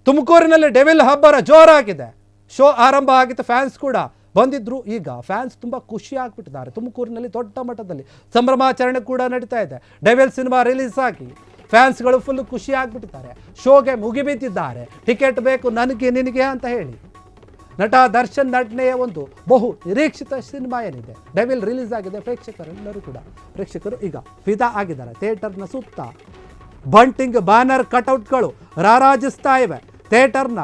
ತುಮಕೂರಿನಲ್ಲಿ devil ಹಬ್ಬರ ಜೋರಾಗಿದೆ. Show ಆರಂಭ ಆಗಿತ್ತು, ಫ್ಯಾನ್ಸ್ ಕೂಡ ಬಂದಿದ್ರು. ಈಗ ಫ್ಯಾನ್ಸ್ ತುಂಬ ಖುಷಿ ಆಗ್ಬಿಟ್ಟಿದ್ದಾರೆ. ತುಮಕೂರಿನಲ್ಲಿ ದೊಡ್ಡ ಮಟ್ಟದಲ್ಲಿ ಸಂಭ್ರಮಾಚರಣೆ ಕೂಡ ನಡೀತಾ ಇದೆ. ಡೆವಿಲ್ ಸಿನಿಮಾ ರಿಲೀಸ್ ಆಗಿ ಫ್ಯಾನ್ಸ್ಗಳು ಫುಲ್ ಖುಷಿ ಆಗ್ಬಿಟ್ಟಿದ್ದಾರೆ. ಶೋಗೆ ಮುಗಿಬಿದ್ದಿದ್ದಾರೆ. ಟಿಕೆಟ್ ಬೇಕು ನನಗೆ ನಿನಗೆ ಅಂತ ಹೇಳಿ. ನಟ ದರ್ಶನ್ ನಟನೆಯ ಒಂದು ಬಹು ನಿರೀಕ್ಷಿತ ಸಿನಿಮಾ ಏನಿದೆ ಡೆವಿಲ್ ರಿಲೀಸ್ ಆಗಿದೆ. ಪ್ರೇಕ್ಷಕರು ಈಗ ಫಿದಾ ಆಗಿದ್ದಾರೆ. ಥಿಯೇಟರ್ನ ಸುತ್ತ ಬಂಟಿಂಗ್ ಬ್ಯಾನರ್ ಕಟೌಟ್ಗಳು ರಾರಾಜಿಸ್ತಾ ಇವೆ. ಥಿಯೇಟರ್ನ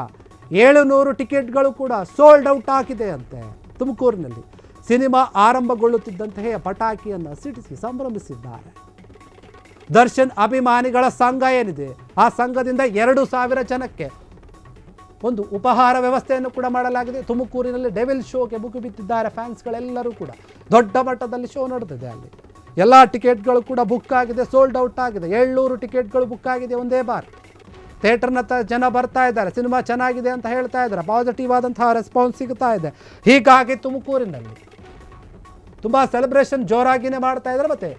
700 ಟಿಕೆಟ್ಗಳು ಕೂಡ ಸೋಲ್ಡ್ ಔಟ್ ಆಗಿದೆ ಅಂತೆ. ತುಮಕೂರಿನಲ್ಲಿ ಸಿನಿಮಾ ಆರಂಭಗೊಳ್ಳುತ್ತಿದ್ದಂತೆಯೇ ಪಟಾಕಿಯನ್ನು ಸಿಡಿಸಿ ಸಂಭ್ರಮಿಸಿದ್ದಾರೆ. ದರ್ಶನ್ ಅಭಿಮಾನಿಗಳ ಸಂಘ ಏನಿದೆ ಆ ಸಂಘದಿಂದ 2000 ಜನಕ್ಕೆ ಒಂದು ಉಪಹಾರ ವ್ಯವಸ್ಥೆಯನ್ನು ಕೂಡ ಮಾಡಲಾಗಿದೆ. ತುಮಕೂರಿನಲ್ಲಿ ಡೆವಿಲ್ ಶೋಗೆ ಮುಗಿಬಿದ್ದಿದ್ದಾರೆ ಫ್ಯಾನ್ಸ್ಗಳೆಲ್ಲರೂ ಕೂಡ. ದೊಡ್ಡ ಮಟ್ಟದಲ್ಲಿ ಶೋ ನಡೆದಿದೆ. ಅಲ್ಲಿ ಎಲ್ಲ ಟಿಕೆಟ್ಗಳು ಕೂಡ ಬುಕ್ ಆಗಿದೆ, ಸೋಲ್ಡ್ ಔಟ್ ಆಗಿದೆ. 700 ಟಿಕೆಟ್ಗಳು ಬುಕ್ ಆಗಿದೆ ಒಂದೇ ಬಾರಿ. ಥಿಯೇಟರ್ನ ಜನ ಬರ್ತಾ ಇದ್ದಾರೆ, ಸಿನಿಮಾ ಚೆನ್ನಾಗಿದೆ ಅಂತ ಹೇಳ್ತಾ ಇದ್ದಾರೆ. ಪಾಸಿಟಿವ್ ಆದಂತಹ ರೆಸ್ಪಾನ್ಸ್ ಸಿಗ್ತಾ ಇದೆ. ಹೀಗಾಗಿ ತುಮಕೂರಿನಲ್ಲಿ ತುಂಬ ಸೆಲೆಬ್ರೇಷನ್ ಜೋರಾಗಿಯೇ ಮಾಡ್ತಾ ಇದ್ದಾರೆ. ಮತ್ತು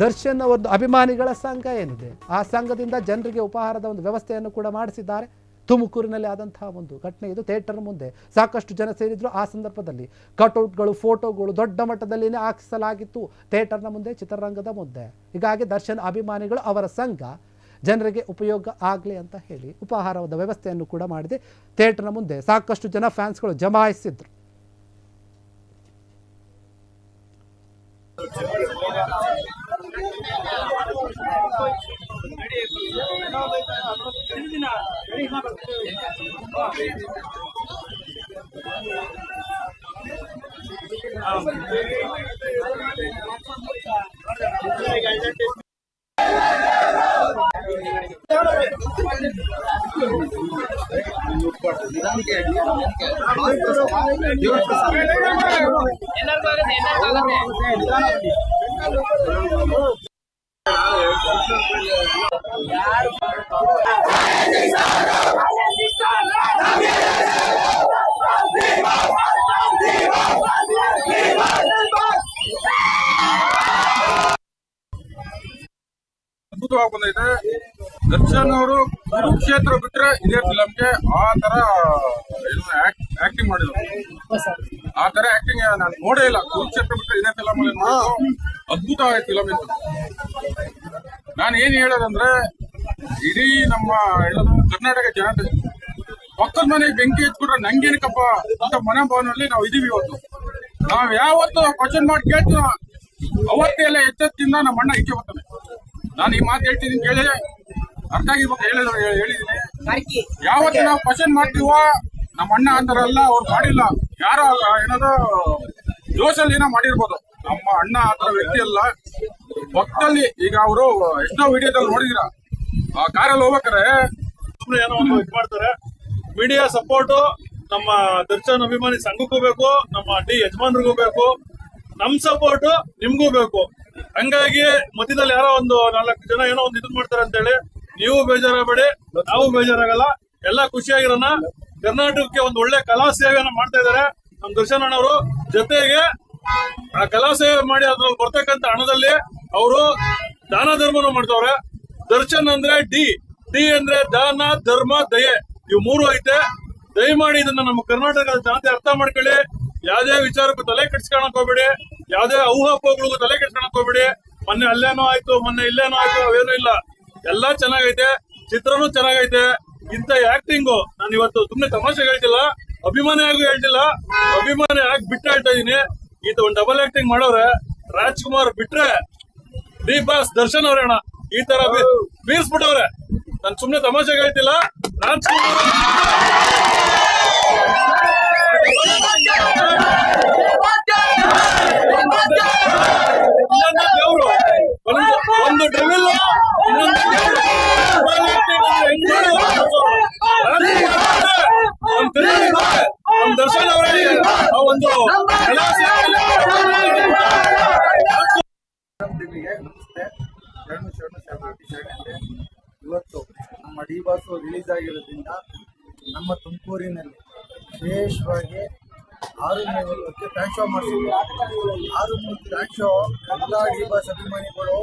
ದರ್ಶನ್ ಒಂದು ಅಭಿಮಾನಿಗಳ ಸಂಘ ಏನಿದೆ ಆ ಸಂಘದಿಂದ ಜನರಿಗೆ ಉಪಹಾರದ ಒಂದು ವ್ಯವಸ್ಥೆಯನ್ನು ಕೂಡ ಮಾಡಿಸಿದ್ದಾರೆ. ತುಮಕೂರಿನಲ್ಲಿ ಆದಂತಹ ಒಂದು ಘಟನೆ ಇದು. ಥಿಯೇಟರ್ ಮುಂದೆ ಸಾಕಷ್ಟು ಜನ ಸೇರಿದ್ರು. ಆ ಸಂದರ್ಭದಲ್ಲಿ ಕಟೌಟ್ಗಳು, ಫೋಟೋಗಳು ದೊಡ್ಡ ಮಟ್ಟದಲ್ಲಿನೇ ಹಾಕಿಸಲಾಗಿತ್ತು ಥಿಯೇಟರ್ನ ಮುಂದೆ, ಚಿತ್ರರಂಗದ ಮುಂದೆ. ಹೀಗಾಗಿ ದರ್ಶನ್ ಅಭಿಮಾನಿಗಳು ಅವರ ಸಂಘ ಜನರಿಗೆ ಉಪಯೋಗ ಆಗಲಿ ಅಂತ ಹೇಳಿ ಉಪಹಾರದ ವ್ಯವಸ್ಥೆಯನ್ನು ಕೂಡ ಮಾಡಿದೆ. ಥಿಯೇಟರ್ನ ಮುಂದೆ ಸಾಕಷ್ಟು ಜನ ಫ್ಯಾನ್ಸ್ಗಳು ಜಮಾಯಿಸಿದ್ರು. ಅದ್ಭುತವಾಗಿ ಬಂದೈತೆ. ದರ್ಶನ್ ಅವರು ಕುರುಕ್ಷೇತ್ರ ಬಿಟ್ರೆ ಇದೇ ಫಿಲಮ್ಗೆ ಆ ತರ ಆಕ್ಟಿಂಗ್ ಮಾಡಿದ್ರು. ಆ ತರ ಆಕ್ಟಿಂಗ್ ನಾನು ನೋಡೇ ಇಲ್ಲ. ಕುರುಕ್ಷೇತ್ರ ಬಿಟ್ರೆ ಇದೇ ಫಿಲಮ್ ಅಲ್ಲಿ ಅದ್ಭುತವಾದ ಫಿಲಮ್ ಇತ್ತು. ನಾನು ಏನ್ ಹೇಳೋದಂದ್ರೆ, ಇಡೀ ನಮ್ಮ ಕರ್ನಾಟಕ ಜನತೆ ಪಕ್ಕದ ಮನೆಗೆ ಬೆಂಕಿ ಹಚ್ಬಿಟ್ರೆ ನಂಗೇನಕ್ಕಪ್ಪ ಅಂತ ಮನೋಭಾವನಲ್ಲಿ ನಾವು ಇದೀವಿ. ಇವತ್ತು ನಾವ್ ಯಾವತ್ತು ಕ್ವಶನ್ ಮಾಡಿ ಕೇಳ್ತೀವಿ ಅವತ್ತೇ ಎಲ್ಲ ಎಚ್ಚೆತ್ತಿಂದ ನಮ್ಮ ಅಣ್ಣ ಇಕ್ಕೆ ಬರ್ತಾನೆ. ನಾನು ಈ ಮಾತು ಹೇಳ್ತಿದ್ದೀನಿ, ಕೇಳಿ ಅರ್ಥ ಆಗಿರ್ಬೇಕು. ಹೇಳಿದೀನಿ, ಯಾವತ್ತು ನಾವು ಕ್ವಶನ್ ಮಾಡ್ತೀವೋ ನಮ್ಮ ಅಣ್ಣ ಅಂತಾರಲ್ಲ, ಅವ್ರು ಮಾಡಿಲ್ಲ. ಯಾರೋ ಏನಾದ್ರು ಜೋಶಲ್ಲಿ ಏನೋ ಮಾಡಿರ್ಬೋದು. ನಮ್ಮ ಅಣ್ಣ ಆತರ ವ್ಯಕ್ತಿ ಅಲ್ಲ. ಪಕ್ಕದಲ್ಲಿ ಈಗ ಅವರು ಎಷ್ಟೋ ವಿಡಿಯೋದಲ್ಲಿ ನೋಡಿದಿರ, ಆ ಕಾರಲ್ಲಿ ಹೋಗ್ಬೇಕಾರೆ ಸುಮ್ಮನೆ ಏನೋ ಒಂದು ಇದು ಮಾಡ್ತಾರೆ. ಮೀಡಿಯಾ ಸಪೋರ್ಟ್ ನಮ್ಮ ದರ್ಶನ್ ಅಭಿಮಾನಿ ಸಂಘಕ್ಕೂ ಬೇಕು, ನಮ್ಮ ಯಜಮಾನ್ರಿಗೂ ಬೇಕು, ನಮ್ ಸಪೋರ್ಟ್ ನಿಮ್ಗೂ ಬೇಕು. ಹಂಗಾಗಿ ಮಧ್ಯದಲ್ಲಿ ಯಾರೋ ಒಂದು 4 ಜನ ಏನೋ ಒಂದು ಇದನ್ ಮಾಡ್ತಾರೆ ಅಂತ ಹೇಳಿ ನೀವು ಬೇಜಾರಾಗಬೇಡಿ, ನಾವು ಬೇಜಾರಾಗಲ್ಲ. ಎಲ್ಲ ಖುಷಿಯಾಗಿರೋಣ. ಕರ್ನಾಟಕಕ್ಕೆ ಒಂದು ಒಳ್ಳೆ ಕಲಾ ಸೇವೆಯನ್ನ ಮಾಡ್ತಾ ಇದಾರೆ ನಮ್ ದರ್ಶನ್ ಅಣ್ಣವರು. ಜೊತೆಗೆ ಆ ಕಲಾ ಸೇವೆ ಮಾಡಿ ಅದ್ರಲ್ಲಿ ಬರ್ತಕ್ಕಂಥ ಹಣದಲ್ಲಿ ಅವರು ದಾನ ಧರ್ಮನು ಮಾಡ್ತಾವ್ರೆ. ದರ್ಶನ್ ಅಂದ್ರೆ ಡಿ ಅಂದ್ರೆ ದಾನ, ಧರ್ಮ, ದಯೆ, ಇವು 3 ಐತೆ. ದಯಮಾಡಿ ಇದನ್ನ ನಮ್ಮ ಕರ್ನಾಟಕದ ಜನತೆ ಅರ್ಥ ಮಾಡ್ಕೊಳ್ಳಿ. ಯಾವ್ದೇ ವಿಚಾರಕ್ಕೂ ತಲೆ ಕೆಡ್ಸ್ಕೊಳಕ್ ಹೋಗ್ಬೇಡಿ. ಯಾವ್ದೇ ಊಹಾಪೋಹಗಳಿಗೂ ತಲೆ ಕೆಡ್ಸ್ಕೊಳಕ್ ಹೋಗ್ಬೇಡಿ. ಮೊನ್ನೆ ಅಲ್ಲೇನೋ ಆಯ್ತು, ಮೊನ್ನೆ ಇಲ್ಲೇನೋ ಆಯ್ತು, ಅವೇನೂ ಇಲ್ಲ. ಎಲ್ಲಾ ಚೆನ್ನಾಗೈತೆ, ಚಿತ್ರನೂ ಚೆನ್ನಾಗೈತೆ. ಇಂತ ಆಕ್ಟಿಂಗು ನಾನು ಇವತ್ತು ಸುಮ್ನೆ ತಮಾಷೆ ಹೇಳ್ತಿಲ್ಲ, ಅಭಿಮಾನಿ ಆಗಿ ಹೇಳ್ತಿಲ್ಲ, ಅಭಿಮಾನಿ ಆಗಿ ಬಿಟ್ಟು ಹೇಳ್ತಾ ಇದೀನಿ. ಈತ ಒಂದು ಡಬಲ್ ಆಕ್ಟಿಂಗ್ ಮಾಡೋರೆ. ರಾಜ್ಕುಮಾರ್ ಬಿಟ್ರೆ ಡಿ ಬಾಸ್ ದರ್ಶನ್ ಅವ್ರೇಣ ಈ ತರ ಬೀರ್ಸ್ಬಿಟ್ಟವ್ರೆ. ನಾನು ಸುಮ್ನೆ ತಮಾಷೆ ಹೇಳ್ತಿಲ್ಲ. ರಾಜ್ಕುಮಾರ್ ದೇವ್ರು, ಒಂದು ಡೆವಿಲ್, ಇನ್ನೊಂದು ದರ್ಶನ್ ಅವರೇ ಒಂದು ಇವತ್ತು ನಮ್ಮ ಡಿ ಬಾಸ್ ರಿಲೀಸ್ ಆಗಿರೋದ್ರಿಂದ ನಮ್ಮ ತುಮಕೂರಿನಲ್ಲಿ ವಿಶೇಷವಾಗಿ 6:30ಕ್ಕೆ ಫ್ಯಾನ್ ಶೋ ಮಾಡಿಸಿದ್ವಿ. 6:30 ಫ್ಯಾನ್ ಶೋ ಎಲ್ಲ ಡಿ ಬಾಸ್ ಅಭಿಮಾನಿಗಳು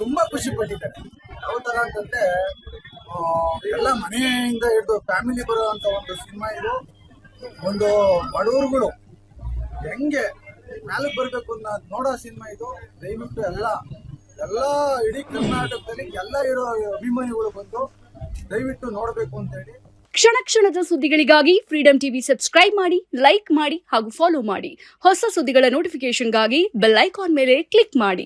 ತುಂಬ ಖುಷಿ ಪಟ್ಟಿದ್ದಾರೆ. ಯಾವ ಥರ ಅಂತಂದರೆ ಎಲ್ಲ ಮನೆಯಿಂದ ಹಿಡಿದು ಫ್ಯಾಮಿಲಿ ಬರುವಂತ ಒಂದು ಸಿನಿಮಾ ಇದು. ಒಂದು ಬಡವರುಗಳು ಹೆಂಗೆ ಮ್ಯಾಲಕ್ಕೆ ಬರಬೇಕು ಅನ್ನೋ ನೋಡೋ ಸಿನಿಮಾ ಇದು. ದಯವಿಟ್ಟು ಎಲ್ಲ ಇಡೀ ಕರ್ನಾಟಕದಲ್ಲಿ ಎಲ್ಲ ಇರೋ ಅಭಿಮಾನಿಗಳು ಬಂದು ದಯವಿಟ್ಟು ನೋಡಬೇಕು ಅಂತ ಹೇಳಿ. ಕ್ಷಣ ಕ್ಷಣದ ಸುದ್ದಿಗಳಿಗಾಗಿ ಫ್ರೀಡಂ ಟಿವಿ ಸಬ್ಸ್ಕ್ರೈಬ್ ಮಾಡಿ, ಲೈಕ್ ಮಾಡಿ ಹಾಗೂ ಫಾಲೋ ಮಾಡಿ. ಹೊಸ ಸುದ್ದಿಗಳ ನೋಟಿಫಿಕೇಶನ್ಗಾಗಿ ಬೆಲ್ ಐಕಾನ್ ಮೇಲೆ ಕ್ಲಿಕ್ ಮಾಡಿ.